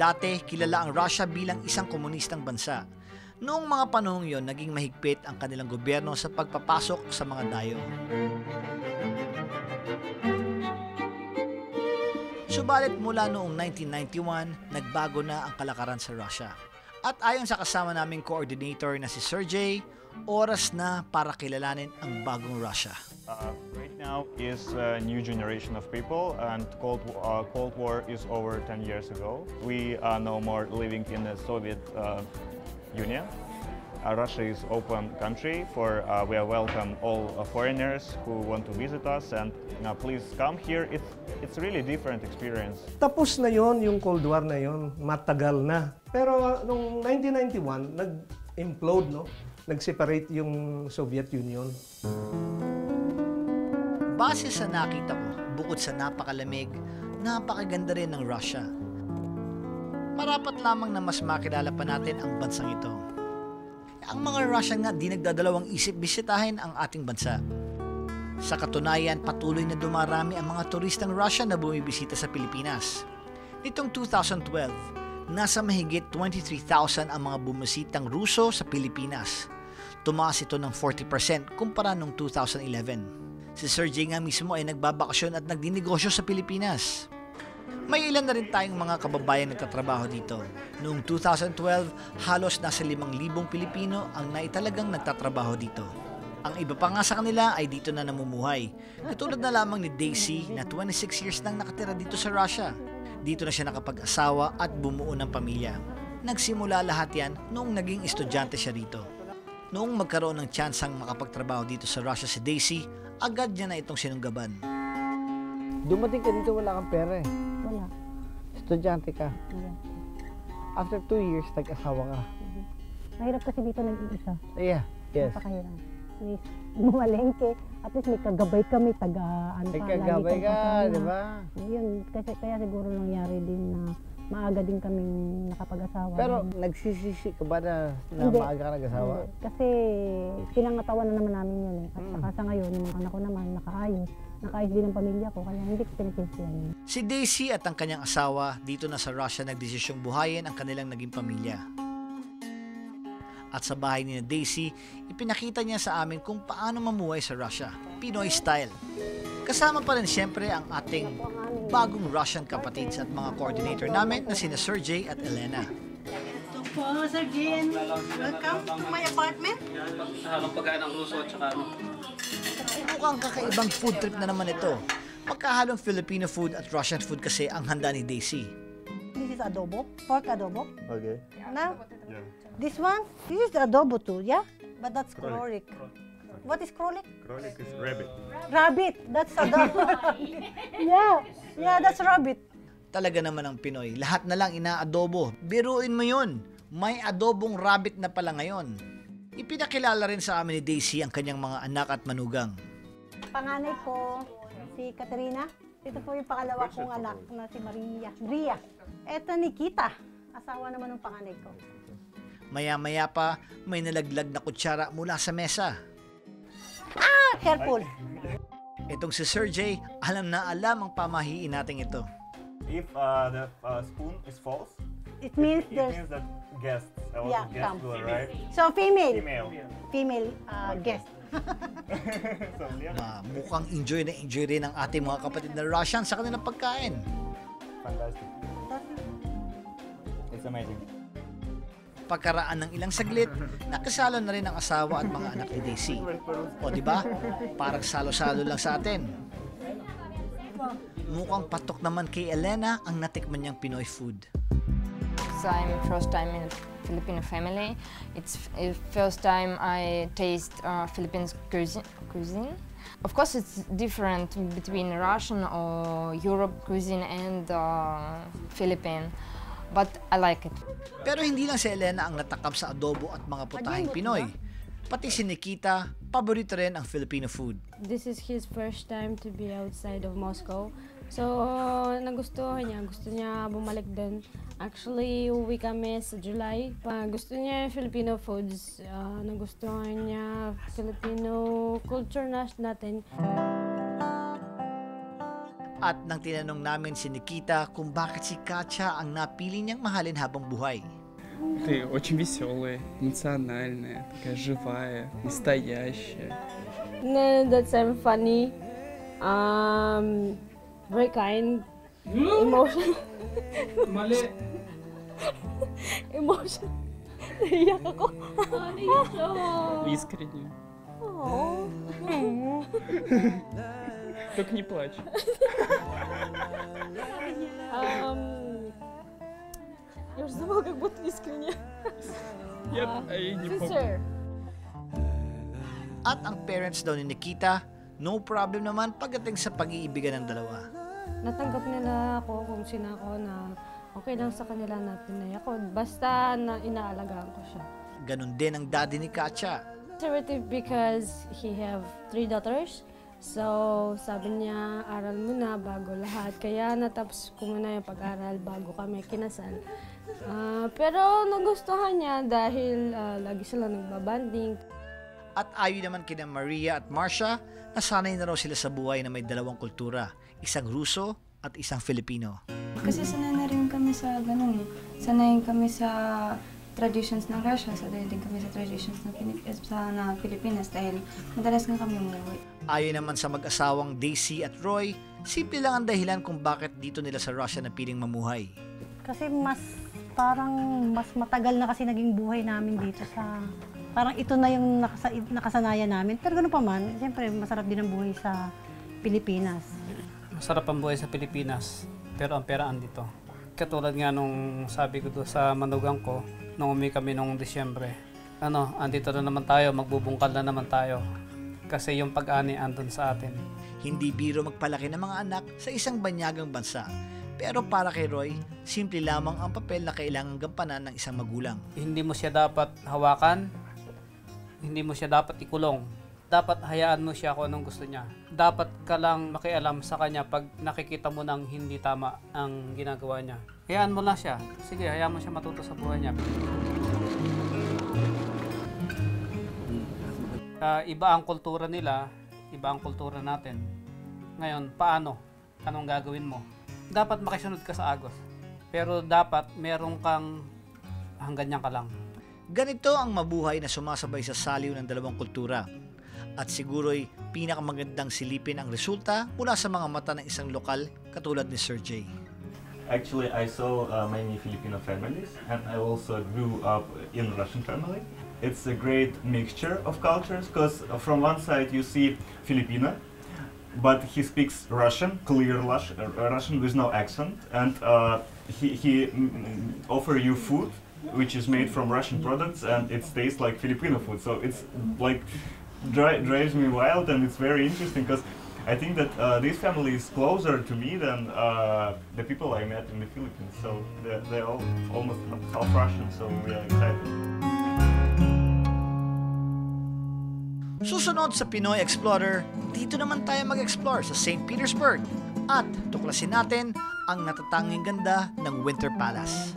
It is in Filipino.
Dati, kilala ang Russia bilang isang komunistang bansa. Noong mga panahong yon, naging mahigpit ang kanilang gobyerno sa pagpapasok sa mga dayo. Subalit mula noong 1991, nagbago na ang kalakaran sa Russia. At ayon sa kasama naming coordinator na si Sergey, oras na para kilalanin ang bagong Russia. Right now is a new generation of people, and Cold War is over 10 years ago. We are no more living in the Soviet Union. Russia is open country for we are welcome all foreigners who want to visit us, and please come here. It's really different experience. Tapos na yon yung Cold War na yon, matagal na. Pero nung 1991 nag-implode, no? Nag-separate yung Soviet Union. Base sa nakita ko, bukod sa napakalamig, napakaganda rin ng Russia. Marapat lamang na mas makilala pa natin ang bansang ito. Ang mga Russian nga di nagdadalawang isip bisitahin ang ating bansa. Sa katunayan, patuloy na dumarami ang mga turistang Russian na bumibisita sa Pilipinas. Nitong 2012, nasa mahigit 23,000 ang mga bumisitang Ruso sa Pilipinas. Tumaas ito ng 40% kumpara noong 2011. Si Sergey nga mismo ay nagbabakasyon at nagdinegosyo sa Pilipinas. May ilan na rin tayong mga kababayan nagtatrabaho dito. Noong 2012, halos nasa 5,000 Pilipino ang naitalagang nagtatrabaho dito. Ang iba pa nga sa kanila ay dito na namumuhay. Katulad na lamang ni Daisy na 26 years nang nakatira dito sa Russia. Dito na siya nakapag-asawa at bumuo ng pamilya. Nagsimula lahat yan noong naging estudyante siya rito. Noong magkaroon ng tsansang makapagtrabaho dito sa Russia si Daisy, agad niya na itong sinunggaban. Dumating ka dito, wala kang pera eh. Wala. Estudyante ka. Yeah. After 2 years, nag-asawa ka. Mahirap kasi dito nag-iisa. Yeah, yes. Napakahirap. Please, bumalengke. At least may kagabay ka, may taga-ano May ka. kagabay ka, di ba? Yun, kasi kaya siguro nangyari din na maaga din kaming nakapag-asawa. Pero nagsisisi ka ba na Hindi. maaga ka nag-asawa? Hindi. Kasi pinangatawan na naman namin yun eh. At saka sa ngayon, yung mga anak ko naman nakaayos. Nakaayos din ang pamilya ko, kaya hindi ko pinagsisiyan yun. Si Daisy at ang kanyang asawa dito na sa Russia nagdesisyong buhayin ang kanilang naging pamilya. At sa bahay ni Daisy, ipinakita niya sa amin kung paano mamuhay sa Russia, Pinoy style. Kasama pa rin siyempre ang ating bagong Russian kapatids at mga coordinator namin na sina Sergey at Elena. Ito po, Sir Jean. Welcome to my apartment. Ang pagkain ng Ruso at saka Mukhang kakaibang food trip na naman ito. Magkahalong Filipino food at Russian food kasi ang handa ni Daisy. This is adobo, pork adobo. Okay. Now, Yeah. this one, this is adobo too, yeah? But that's krolik. What is krolik? Krolik is rabbit. Rabbit, that's adobo. yeah, that's rabbit. Talaga naman ang Pinoy, lahat na lang inaadobo. Biruin mo yun, may adobong rabbit na pala ngayon. Ipinakilala rin sa amin ni Daisy ang kanyang mga anak at manugang. Panganay ko, si Katerina. Ito po yung pangalawa kong anak na si Bria. Ito Nikita, asawa naman ng panganay ko. Maya-maya pa, may nalaglag na kutsara mula sa mesa. Ah, careful. Itong si Sergey, alam na alam ang pamahiin natin ito. If the spoon is false, It means it there's, means that guests, Yeah, guests come. will arrive. so female. Female. Guest. So, yeah. Mukhang enjoy na enjoy rin ang ating mga kapatid na Russian sa kanilang pagkain. Fantastic. It's amazing. Pagkaraan ng ilang saglit, nakasalo na rin ang asawa at mga anak ni Daisy. O di ba? Parang salo-salo lang sa atin. Mukhang patok naman kay Elena ang natikman niyang Pinoy food. I'm first time in Filipino family. It's first time I taste Philippine cuisine. Of course, it's different between Russian or Europe cuisine and Philippine, but I like it. Pero hindi lang si Elena ang natakam sa adobo at mga putahing Pinoy. Pati si Nikita, paborito rin ang Filipino food. This is his first time to be outside of Moscow. So, nagustuhan niya. Gusto niya bumalik din. Actually, uwi kami sa July. Gusto niya yung Filipino foods. Nagustuhan niya Filipino culture natin. At nang tinanong namin si Nikita kung bakit si Katya ang napili niyang mahalin habang buhay. Ты очень веселая, эмоциональная, такая живая, настоящая. That's funny, very kind, emotional. Emotion. Naiyak ako. Naiyak siya. Искренне. Только не плачь. Я уже забыла, как будто искренне. Я не помню. Sincere. At ang parents daw ni Nikita, no problem naman pagdating sa pag-iibigan ng dalawa. Natanggap nila ako kung sino ako na okay lang sa kanila na tinay ako. Basta na inaalagaan ko siya. Ganon din ang daddy ni Katya. Conservative because he have 3 daughters. So, sabi niya, aral muna bago lahat. Kaya natapos ko muna yung pag-aral bago kami kinasal. Pero nagustuhan niya dahil lagi sila nagbabanding. At ayon naman kina Maria at Marcia, nasanay na raw sila sa buhay na may dalawang kultura, isang Ruso at isang Filipino. Kasi sanay na rin kami sa ganun eh. Sanay kami sa traditions ng Russia, sanay din kami sa traditions ng Pilipinas dahil madalas nga kami umuwi. Ayon naman sa mag-asawang Daisy at Roy, simple lang ang dahilan kung bakit dito nila sa Russia napiling mamuhay. Kasi mas matagal na kasi naging buhay namin dito sa... Parang ito na yung nakasanayan namin. Pero gano'n pa man, siyempre masarap din ang buhay sa Pilipinas. Masarap ang buhay sa Pilipinas, pero ang pera andito. Katulad nga nung sabi ko doon sa manugang ko, nung umi kami nung Disyembre, andito na naman tayo, magbubungkal na naman tayo. Kasi yung pag-ani andun sa atin. Hindi biro magpalaki ng mga anak sa isang banyagang bansa. Pero para kay Roy, simple lamang ang papel na kailangang gampanan ng isang magulang. Hindi mo siya dapat hawakan, hindi mo siya dapat ikulong. Dapat hayaan mo siya kung anong gusto niya. Dapat ka lang makialam sa kanya pag nakikita mo nang hindi tama ang ginagawa niya. Hayaan mo lang siya. Sige, hayaan mo siya matuto sa buhay niya. Iba ang kultura nila, iba ang kultura natin. Ngayon, paano? Anong gagawin mo? Dapat makisunod ka sa agos. Pero dapat meron kang hanggang niyan ka lang. Ganito ang mabuhay na sumasabay sa saliw ng dalawang kultura. At siguro'y pinakamagandang silipin ang resulta mula sa mga mata ng isang lokal katulad ni Sir Jay. Actually, I saw many Filipino families, and I also grew up in Russian family. It's a great mixture of cultures, because from one side you see Filipino, but he speaks Russian, clear Russian with no accent, and he offer you food which is made from Russian products, and it tastes like Filipino food. So it's like drives me wild, and it's very interesting because I think that this family is closer to me than the people I met in the Philippines. So they're all almost half Russian, so we are excited. Susunod sa Pinoy Explorer, dito naman tayo mag-explore sa St. Petersburg at tuklasin natin ang natatanging ganda ng Winter Palace.